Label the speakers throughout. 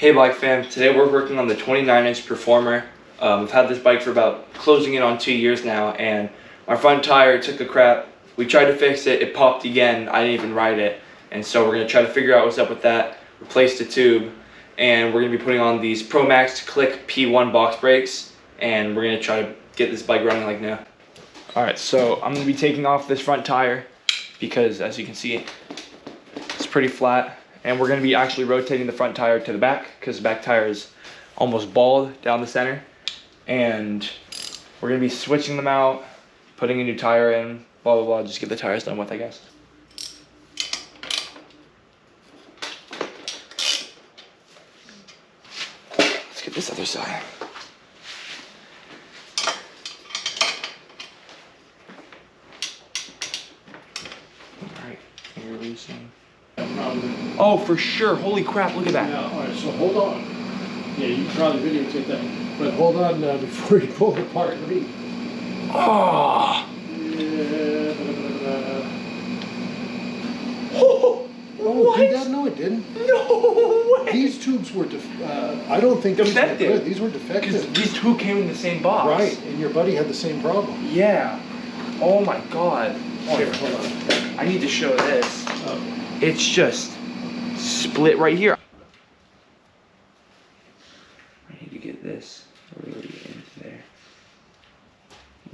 Speaker 1: Hey bike fam, today we're working on the 29-inch Performer. I've had this bike for about closing in on 2 years now, and my front tire took a crap. We tried to fix it, it popped again, I didn't even ride it. And so we're going to try to figure out what's up with that, replace the tube, and we're going to be putting on these Pro Max Click P1 box brakes, and we're going to try to get this bike running like new. Alright, so I'm going to be taking off this front tire because as you can see, it's pretty flat. And we're going to be actually rotating the front tire to the back because the back tire is almost bald down the center. And we're going to be switching them out, putting a new tire in, blah, blah, blah. Just get the tires done with, I guess. Let's get this other side. All right, you're releasing. Oh, for sure. Holy crap, look at that.
Speaker 2: Yeah, all right, so hold on. Yeah, you can probably videotape that. But hold on before you pull it apart. Let me...
Speaker 1: Oh.
Speaker 2: Oh, did that? No, it didn't.
Speaker 1: No way.
Speaker 2: These tubes were, I don't think
Speaker 1: Defective.
Speaker 2: these were good. These were defective.
Speaker 1: These two came in the same box.
Speaker 2: Right, and your buddy had the same problem.
Speaker 1: Yeah. Oh my god.
Speaker 2: Here, hold on.
Speaker 1: I need to show this.
Speaker 2: Oh.
Speaker 1: It's just split right here. I need to get this really into there.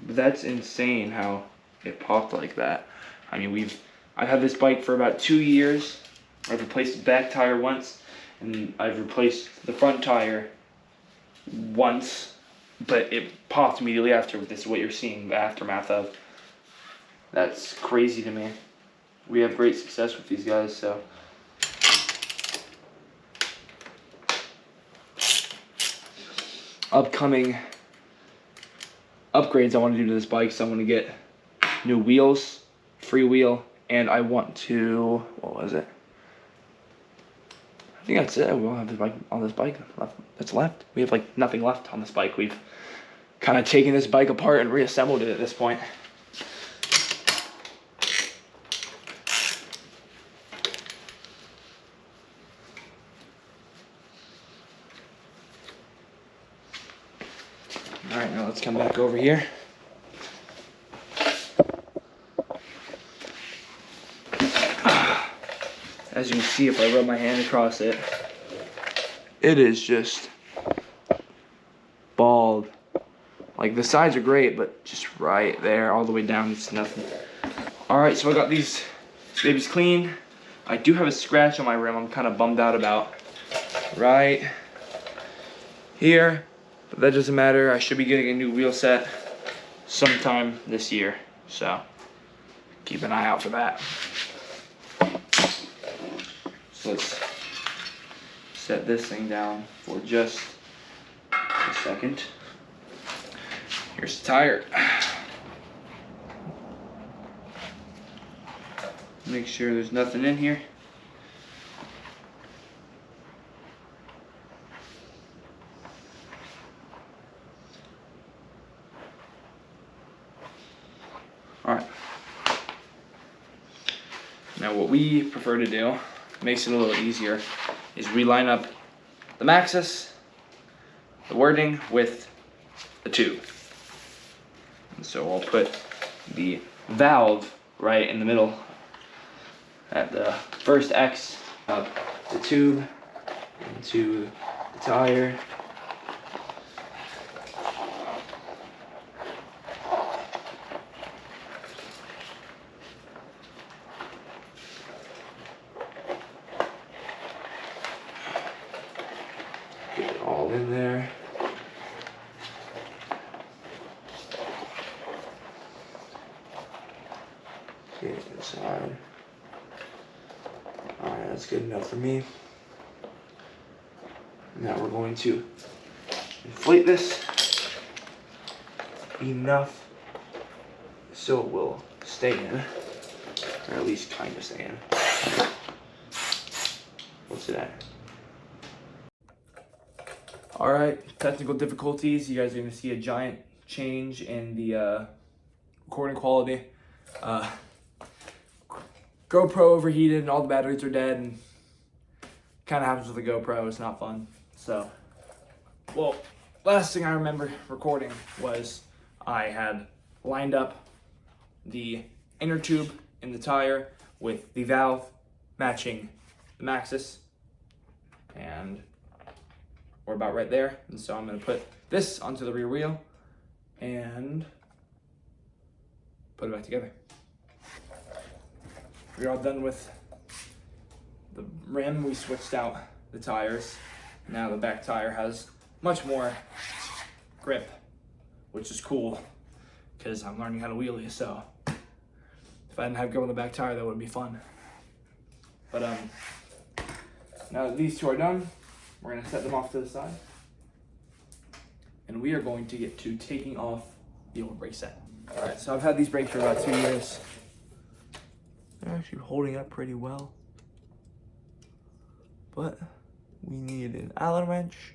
Speaker 1: That's insane how it popped like that. I mean, I've had this bike for about 2 years. I've replaced the back tire once, and I've replaced the front tire once, but it popped immediately after. This is what you're seeing the aftermath of. That's crazy to me. We have great success with these guys, so. Upcoming upgrades I want to do to this bike, so I want to get new wheels, freewheel, and I want to, what was it? I think that's it. We'll have the bike on this bike that's left. We have like nothing left on this bike. We've kind of taken this bike apart and reassembled it at this point. All right, now let's come back over here. As you can see, if I rub my hand across it, it is just bald. Like the sides are great, but just right there, all the way down, it's nothing. All right, so I got these babies clean. I do have a scratch on my rim I'm kind of bummed out about. Right here. But that doesn't matter. I should be getting a new wheel set sometime this year. So keep an eye out for that. So let's set this thing down for just a second. Here's the tire. Make sure there's nothing in here. Alright. Now what we prefer to do, makes it a little easier, is we line up the Maxxis, the wording with the tube. And so I'll put the valve right in the middle at the first X, up the tube into the tire. Get it all in there. Get it inside. Alright, that's good enough for me. Now we're going to inflate this enough so it will stay in, or at least kind of stay in. What's it at? Alright, technical difficulties. You guys are going to see a giant change in the recording quality. GoPro overheated and all the batteries are dead, and kind of happens with the GoPro. It's not fun. So, well, last thing I remember recording was I had lined up the inner tube in the tire with the valve matching the Maxxis, and we're about right there. And so I'm gonna put this onto the rear wheel and put it back together. We're all done with the rim. We switched out the tires. Now the back tire has much more grip, which is cool because I'm learning how to wheelie. So if I didn't have go on the back tire, that would be fun. But now that these two are done, we're gonna set them off to the side, and we are going to get to taking off the old brake set. All right, so I've had these brakes for about 2 years. They're actually holding up pretty well, but we need an Allen wrench,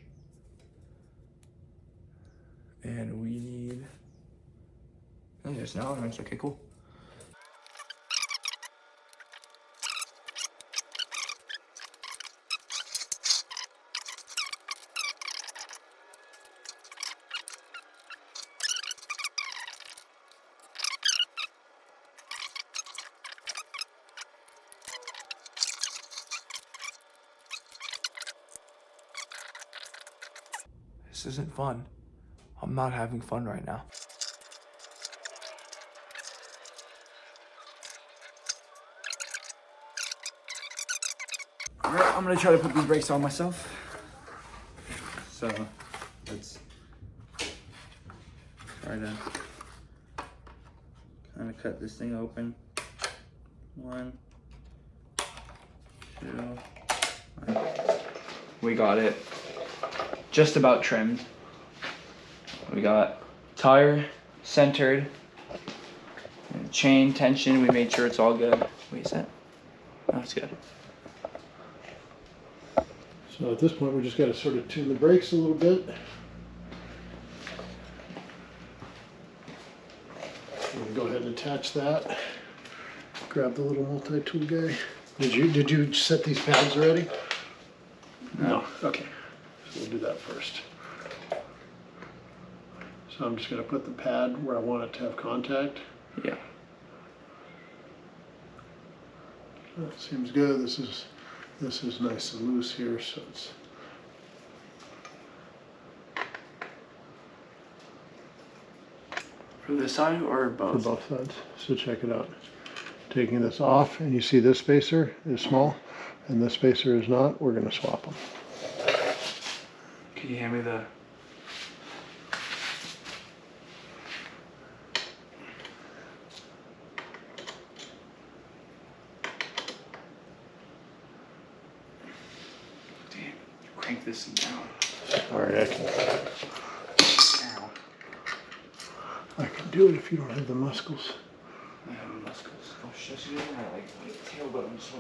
Speaker 1: and we need, oh, there's an Allen wrench. Okay, cool. This isn't fun. I'm not having fun right now. All right, I'm gonna try to put these brakes on myself. So let's try to kind of cut this thing open. 1, 2. We got it just about trimmed. We got tire centered, and chain tension. We made sure it's all good. Wait, is that? Oh, it's good.
Speaker 2: So at this point, we just got to sort of tune the brakes a little bit. I'm gonna go ahead and attach that. Grab the little multi-tool guy. Did you set these pads already? No. Okay. So we'll do that first. So I'm just going to put the pad where I want it to have contact.
Speaker 1: Yeah.
Speaker 2: That seems good. This is nice and loose here, so it's.
Speaker 1: For this side or both?
Speaker 2: For both sides. So check it out. Taking this off, and you see this spacer is small, and this spacer is not. We're going to swap them.
Speaker 1: Can you hand me the? Damn, crank this thing down.
Speaker 2: All right,
Speaker 1: Ow.
Speaker 2: I can do it if you don't have the muscles.
Speaker 1: I have the muscles. Oh shit, you don't have like tail bones.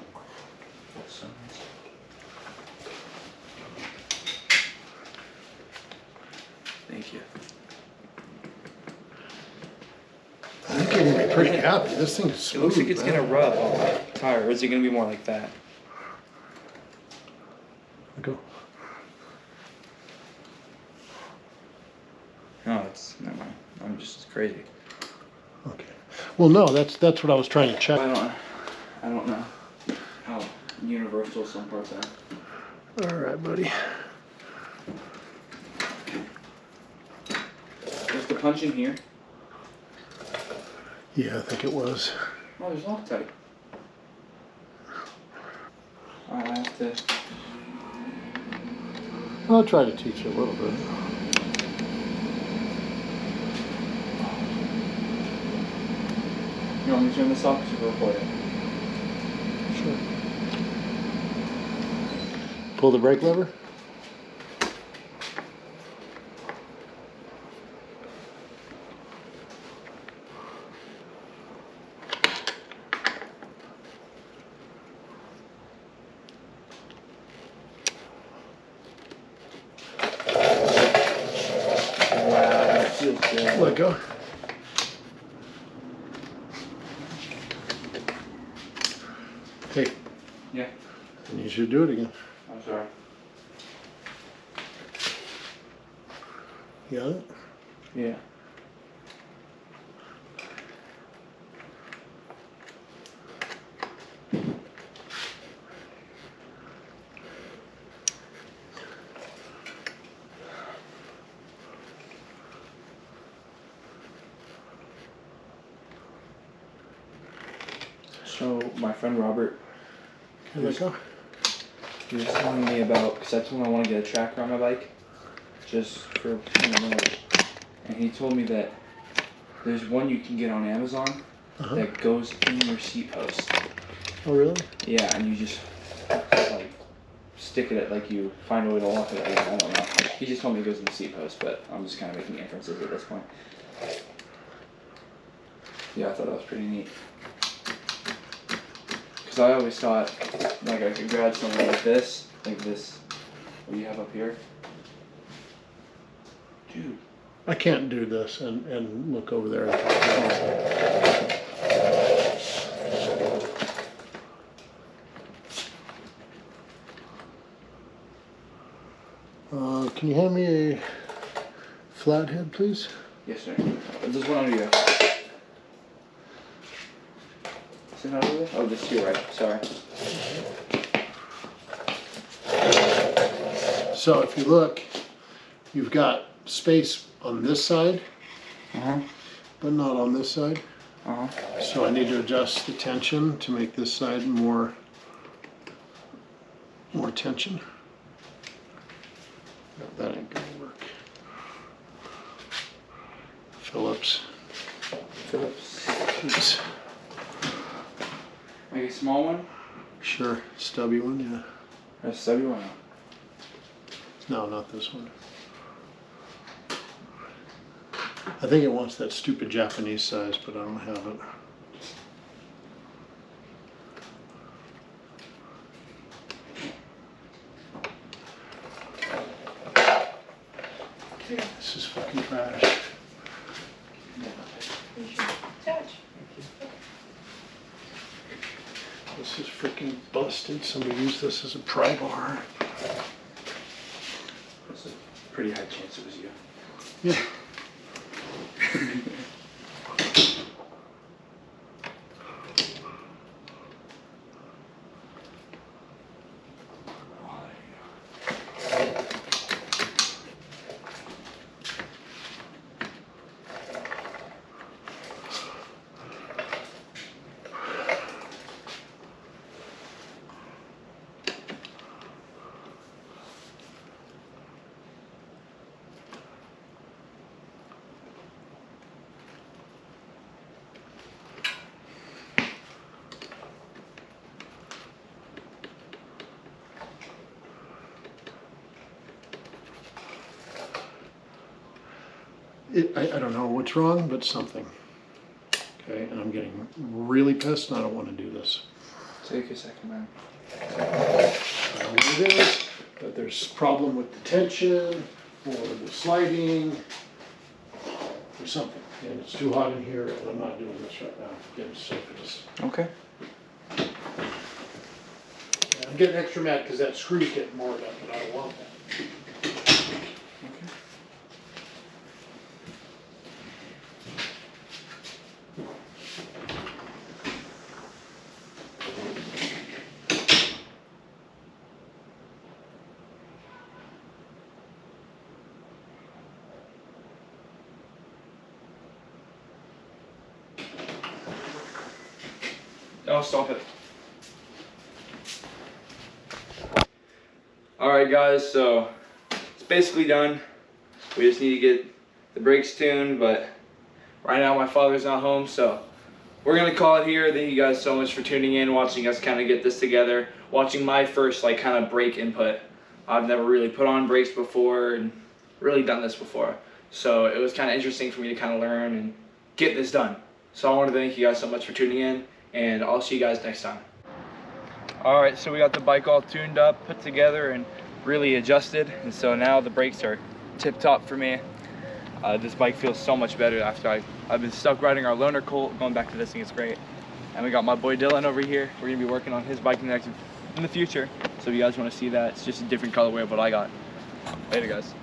Speaker 1: That's so nice. Thank you.
Speaker 2: I think you're gonna be pretty happy. This thing's smooth.
Speaker 1: It looks like it's
Speaker 2: man.
Speaker 1: gonna rub on my tire, or is it gonna be more like that?
Speaker 2: Go.
Speaker 1: No, it's never mind. I'm just crazy.
Speaker 2: Okay. Well, no, that's what I was trying to check.
Speaker 1: I don't know how universal some parts are.
Speaker 2: All right, buddy.
Speaker 1: There's the punch in here.
Speaker 2: Yeah, I think it was.
Speaker 1: Oh, there's Loctite. Alright, I have to.
Speaker 2: I'll try to teach you a little bit.
Speaker 1: You want me to turn this off to record it?
Speaker 2: Sure. Pull the brake lever. Let go. Hey,
Speaker 1: Yeah.
Speaker 2: I need you to do it again.
Speaker 1: I'm
Speaker 2: You got it?
Speaker 1: Yeah. So my friend Robert,
Speaker 2: Here we go.
Speaker 1: he was telling me about, because I told him I want to get a tracker on my bike, just for and he told me that there's one you can get on Amazon that goes in your seat post.
Speaker 2: Oh, really?
Speaker 1: Yeah, and you just like stick it at, like, you find a way to lock it. I don't know. He just told me it goes in the seat post, but I'm just kind of making inferences at this point. Yeah, I thought that was pretty neat. Because I always thought, like, I could grab something like this, what you have up here. Dude.
Speaker 2: I can't do this and look over there. Can you hand me a flathead, please?
Speaker 1: Yes, sir. There's one under you. Is it not over there? Oh, this to your right. Sorry.
Speaker 2: So if you look, you've got space on this side, but not on this side. So I need to adjust the tension to make this side more tension. No, that ain't gonna work. Phillips. Please.
Speaker 1: Like a small one?
Speaker 2: Sure, stubby one, yeah.
Speaker 1: Or a stubby one?
Speaker 2: No, not this one. I think it wants that stupid Japanese size, but I don't have it. This is fucking trash. This is freaking busted. Somebody used this as a pry bar.
Speaker 1: There's a pretty high chance it was you.
Speaker 2: Yeah. I don't know what's wrong, but something. Okay, and I'm getting really pissed and I don't want to do this.
Speaker 1: Take a second, man.
Speaker 2: I don't know what it is, but there's a problem with the tension or the sliding or something. And it's too hot in here and I'm not doing this right now. I'm getting sick of this.
Speaker 1: Okay.
Speaker 2: And I'm getting extra mad because that screw's getting moored up and I don't want that.
Speaker 1: Oh, stop it. Alright guys, so it's basically done. We just need to get the brakes tuned, but right now my father's not home, so we're gonna call it here. Thank you guys so much for tuning in, watching us kind of get this together, watching my first like kind of brake input. I've never really put on brakes before and really done this before, so it was kind of interesting for me to kind of learn and get this done. So I want to thank you guys so much for tuning in, and I'll see you guys next time. Alright, so we got the bike all tuned up, put together, and really adjusted, and so now the brakes are tip-top for me. This bike feels so much better after I've been stuck riding our loaner Colt. Going back to this thing, it's great. And we got my boy Dylan over here. We're gonna be working on his bike in the future, so if you guys want to see that, it's just a different colorway of what I got. Later guys.